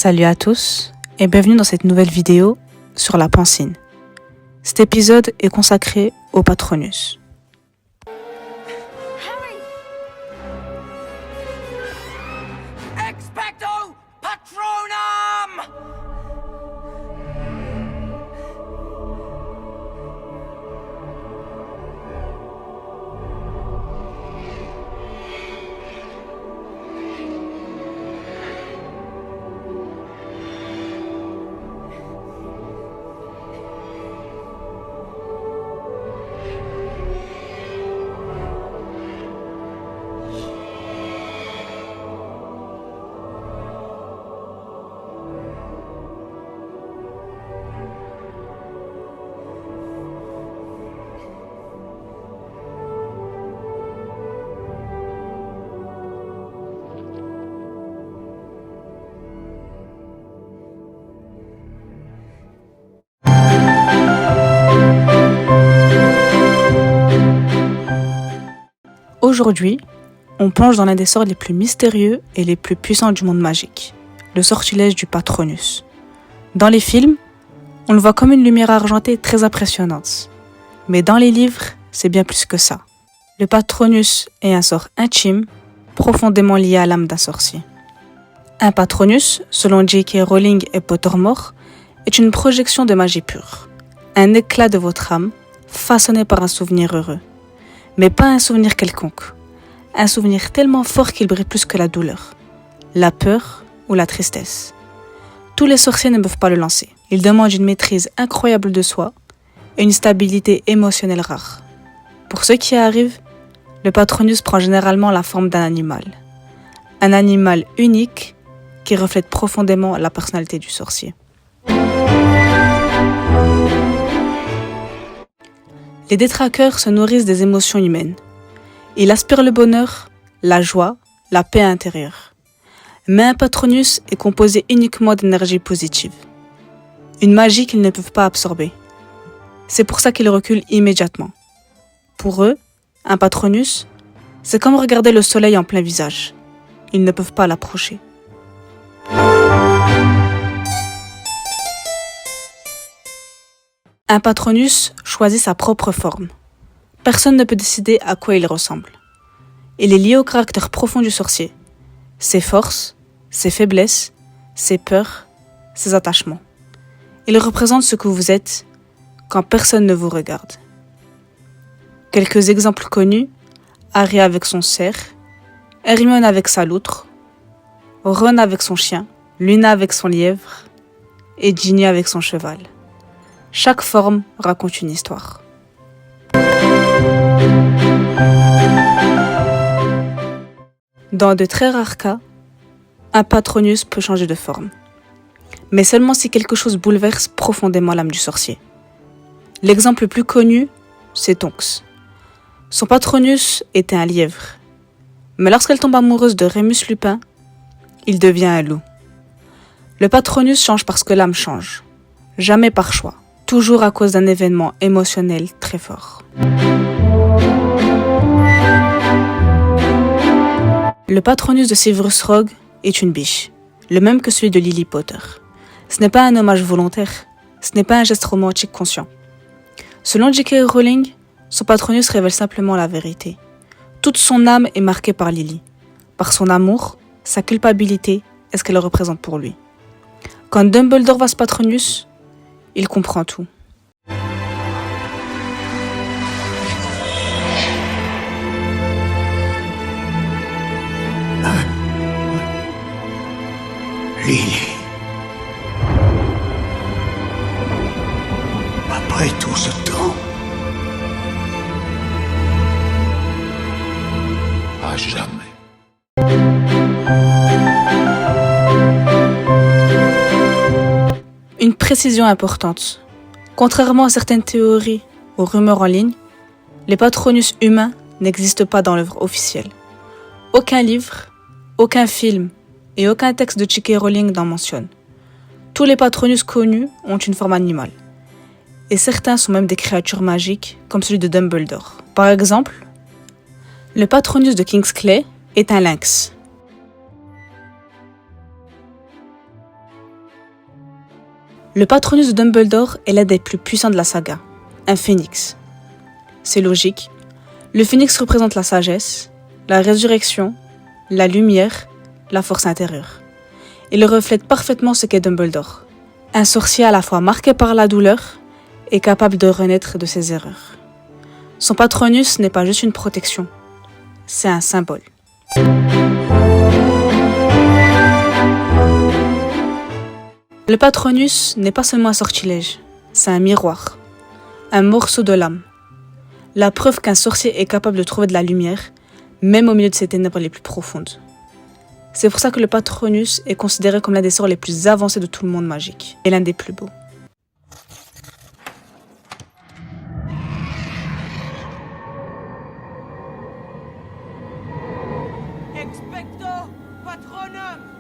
Salut à tous et bienvenue dans cette nouvelle vidéo sur la pancine. Cet épisode est consacré au Patronus. Expecto Patronum! Aujourd'hui, on plonge dans l'un des sorts les plus mystérieux et les plus puissants du monde magique, le sortilège du Patronus. Dans les films, on le voit comme une lumière argentée très impressionnante. Mais dans les livres, c'est bien plus que ça. Le Patronus est un sort intime, profondément lié à l'âme d'un sorcier. Un Patronus, selon J.K. Rowling et Pottermore, est une projection de magie pure. Un éclat de votre âme, façonné par un souvenir heureux. Mais pas un souvenir quelconque. Un souvenir tellement fort qu'il brille plus que la douleur, la peur ou la tristesse. Tous les sorciers ne peuvent pas le lancer. Il demande une maîtrise incroyable de soi et une stabilité émotionnelle rare. Pour ceux qui y arrivent, le Patronus prend généralement la forme d'un animal. Un animal unique qui reflète profondément la personnalité du sorcier. Les détraqueurs se nourrissent des émotions humaines. Ils aspirent le bonheur, la joie, la paix intérieure. Mais un Patronus est composé uniquement d'énergie positive. Une magie qu'ils ne peuvent pas absorber. C'est pour ça qu'ils reculent immédiatement. Pour eux, un Patronus, c'est comme regarder le soleil en plein visage. Ils ne peuvent pas l'approcher. Un Patronus choisit sa propre forme. Personne ne peut décider à quoi il ressemble. Il est lié au caractère profond du sorcier, ses forces, ses faiblesses, ses peurs, ses attachements. Il représente ce que vous êtes quand personne ne vous regarde. Quelques exemples connus: Harry avec son cerf, Hermione avec sa loutre, Ron avec son chien, Luna avec son lièvre et Ginny avec son cheval. Chaque forme raconte une histoire. Dans de très rares cas, un Patronus peut changer de forme, mais seulement si quelque chose bouleverse profondément l'âme du sorcier. L'exemple le plus connu, c'est Tonks. Son Patronus était un lièvre, mais lorsqu'elle tombe amoureuse de Remus Lupin, il devient un loup. Le Patronus change parce que l'âme change, jamais par choix. Toujours à cause d'un événement émotionnel très fort. Le Patronus de Severus Rogue est une biche, le même que celui de Lily Potter. Ce n'est pas un hommage volontaire, ce n'est pas un geste romantique conscient. Selon J.K. Rowling, son Patronus révèle simplement la vérité. Toute son âme est marquée par Lily, par son amour, sa culpabilité et ce qu'elle représente pour lui. Quand Dumbledore voit ce Patronus, il comprend tout. Lily. Après tout ce temps. À jamais. Une précision importante. Contrairement à certaines théories ou rumeurs en ligne, les Patronus humains n'existent pas dans l'œuvre officielle. Aucun livre, aucun film et aucun texte de J.K. Rowling n'en mentionne. Tous les Patronus connus ont une forme animale. Et certains sont même des créatures magiques, comme celui de Dumbledore. Par exemple, le Patronus de Kingsley est un lynx. Le Patronus de Dumbledore est l'un des plus puissants de la saga, un phénix. C'est logique, le phénix représente la sagesse, la résurrection, la lumière, la force intérieure. Il reflète parfaitement ce qu'est Dumbledore, un sorcier à la fois marqué par la douleur et capable de renaître de ses erreurs. Son Patronus n'est pas juste une protection, c'est un symbole. Le Patronus n'est pas seulement un sortilège, c'est un miroir, un morceau de l'âme. La preuve qu'un sorcier est capable de trouver de la lumière, même au milieu de ses ténèbres les plus profondes. C'est pour ça que le Patronus est considéré comme l'un des sorts les plus avancés de tout le monde magique, et l'un des plus beaux. Expecto Patronum!